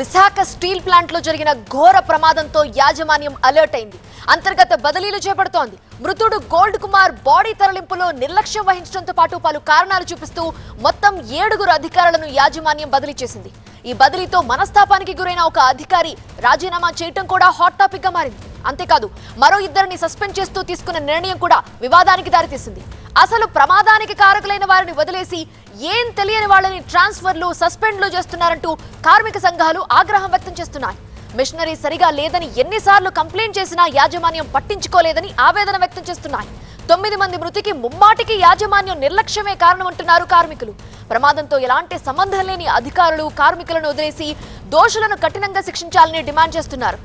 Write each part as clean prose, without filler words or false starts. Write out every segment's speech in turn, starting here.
Visakha steel plant లో జరిగిన ఘోర ప్రమాదంతో యాజమాన్యం అలర్ట్ అయింది. అంతర్గత బదిలీలు చేపడుతోంది. మృతుడు గోల్డ్ కుమార్ బాడీ తరలింపులో నిర్లక్ష్యం వహించడంతో పాటు పలు కారణాలు చూపిస్తూ మొత్తం 7 అధికారులను యాజమాన్యం బదిలీ చేసింది. ఈ బదిలీతో మనస్తాపానికి గురైన ఒక అధికారి రాజీనామా చేయటం కూడా హాట్ టాపిక్ గా మారింది. అంతేకాదు మరో 2 సస్పెండ్ చేస్తూ తీసుకున్న నిర్ణయం కూడా వివాదానికి దారితీసింది. అసలు ప్రమాదానికి కారకులైన వారిని వదిలేసి ఏం తెలియని వాళ్ళని ట్రాన్స్ఫర్లు సస్పెండ్లు చేస్తున్నారంటూ కార్మిక సంఘాలు ఆగ్రహం వ్యక్తం చేస్తున్నాయి. మిషనరీ సరిగా లేదని ఎన్నిసార్లు కంప్లైంట్ చేసినా యాజమాన్యం పట్టించుకోలేదని ఆవేదన వ్యక్తం చేస్తున్నాయి. 9 మంది మృతికి ముమ్మాటికి యాజమాన్యం నిర్లక్ష్యమే కారణమంటున్నారు కార్మికులు. ప్రమాదంతో ఎలాంటి సంబంధం లేని అధికారులు కార్మికులను వదిలేసి దోషులను కఠినంగా శిక్షించాలని డిమాండ్ చేస్తున్నారు.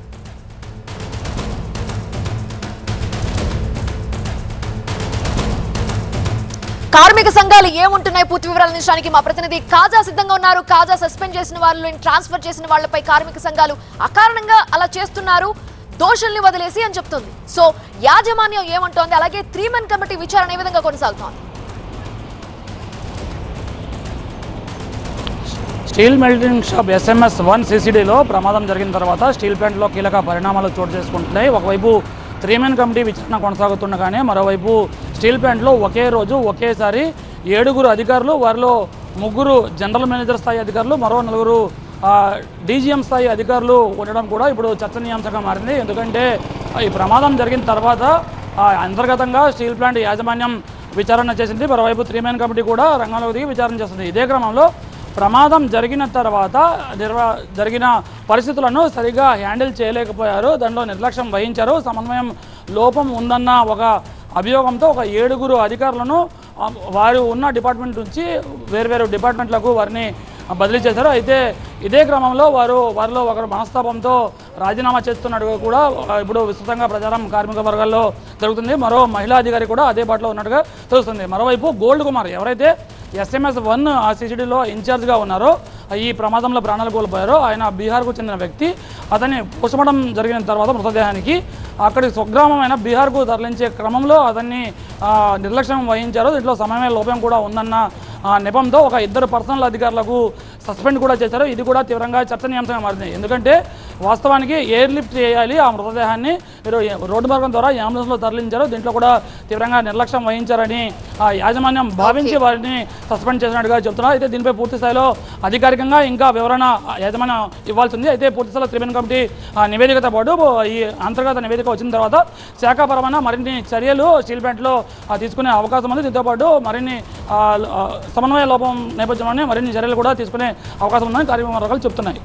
కార్మిక సంఘాలు ఏముంటున్నాయి పూర్తి వివరాలు అందించడానికి మా ప్రతినిధి కాజా సిద్ధంగా ఉన్నారు. కాజా, సస్పెండ్ చేసిన వాళ్ళని ట్రాన్స్ఫర్ చేసిన వాళ్లపై కార్మిక సంఘాలు అకారణంగా అలా చేస్తున్నారు, దోషుల్ని వదిలేసి అని చెప్తుంది. సో యాజమాన్యం ఏమంటోంది, అలాగే 3 మెన్ కమిటీ విచారణ ఏ విధంగా కొనసాగుతోంది? స్టీల్ మెల్టింగ్ షాప్ SMS-1 CCDలో ప్రమాదం జరిగిన తర్వాత స్టీల్ ప్లాంట్లో కీలక పరిణామాలు చోటు చేసుకుంటున్నాయి. ఒకవైపు 3 మెన్ కమిటీ విచారణ కొనసాగుతుండగానే మరోవైపు స్టీల్ ప్లాంట్లో ఒకే రోజు ఒకేసారి 7 అధికారులు, వారిలో 3 జనరల్ మేనేజర్ స్థాయి అధికారులు, మరో 4 DGM స్థాయి అధికారులు ఉండడం కూడా ఇప్పుడు చర్చనీయాంశంగా మారింది. ఎందుకంటే ఈ ప్రమాదం జరిగిన తర్వాత అంతర్గతంగా స్టీల్ ప్లాంట్ యాజమాన్యం విచారణ చేసింది. మరోవైపు 3 మెన్ కమిటీ కూడా రంగంలోకి దిగి విచారణ చేస్తుంది. ఇదే క్రమంలో ప్రమాదం జరిగిన తర్వాత జరిగిన పరిస్థితులను సరిగా హ్యాండిల్ చేయలేకపోయారు, దానిలో నిర్లక్ష్యం వహించారు, సమన్వయం లోపం ఉందన్న ఒక అభియోగంతో ఒక 7 అధికారులను వారు ఉన్న డిపార్ట్మెంట్ నుంచి వేర్వేరు డిపార్ట్మెంట్లకు వారిని బదిలీ చేశారు. అయితే ఇదే క్రమంలో వారిలో ఒకరు మనస్తాపంతో రాజీనామా చేస్తున్నట్టుగా కూడా ఇప్పుడు విస్తృతంగా ప్రచారం కార్మిక వర్గాల్లో జరుగుతుంది. మరో మహిళా అధికారి కూడా అదే బాటలో ఉన్నట్టుగా తెలుస్తుంది. మరోవైపు గోల్డ్ కుమార్ ఎవరైతే SMS-1 CCDలో ఇన్ఛార్జ్గా ఉన్నారో, ఈ ప్రమాదంలో ప్రాణాలు కోల్పోయారో, ఆయన బీహార్కు చెందిన వ్యక్తి. అతని పోస్టుమార్టం జరిగిన తర్వాత మృతదేహానికి అక్కడి స్వగ్రామమైన బీహార్కు తరలించే క్రమంలో అతన్ని నిర్లక్ష్యం వహించారు. దీంట్లో సమన్వయ లోపం కూడా ఉందన్న నెపంతో ఒక 2 పర్సనల్ అధికారులకు సస్పెండ్ కూడా చేశారు. ఇది కూడా తీవ్రంగా చర్చనీయాంశంగా మారింది. ఎందుకంటే వాస్తవానికి ఎయిర్ లిఫ్ట్ చేయాలి, ఆ మృతదేహాన్ని మీరు రోడ్డు మార్గం ద్వారా అంబులెన్స్లో తరలించారు. దీంట్లో కూడా తీవ్రంగా నిర్లక్ష్యం వహించారని యాజమాన్యం భావించి వారిని సస్పెండ్ చేసినట్టుగా చెబుతున్నారు. అయితే దీనిపై పూర్తి స్థాయిలో అధికారికంగా ఇంకా వివరణ యాజమాన్యం ఇవ్వాల్సి ఉంది. అయితే పూర్తి స్థాయిలో 3 మెన్ కమిటీ నివేదికతో పాటు ఈ అంతర్గత నివేదిక వచ్చిన తర్వాత శాఖాపరమైన మరిన్ని చర్యలు స్టీల్ ప్లాంట్లో తీసుకునే అవకాశం ఉంది. దీంతో పాటు మరిన్ని సమన్వయ లోపం నేపథ్యంలోనే మరిన్ని చర్యలు కూడా తీసుకునే అవకాశం ఉందని కార్మిక వర్గాలు చెబుతున్నాయి.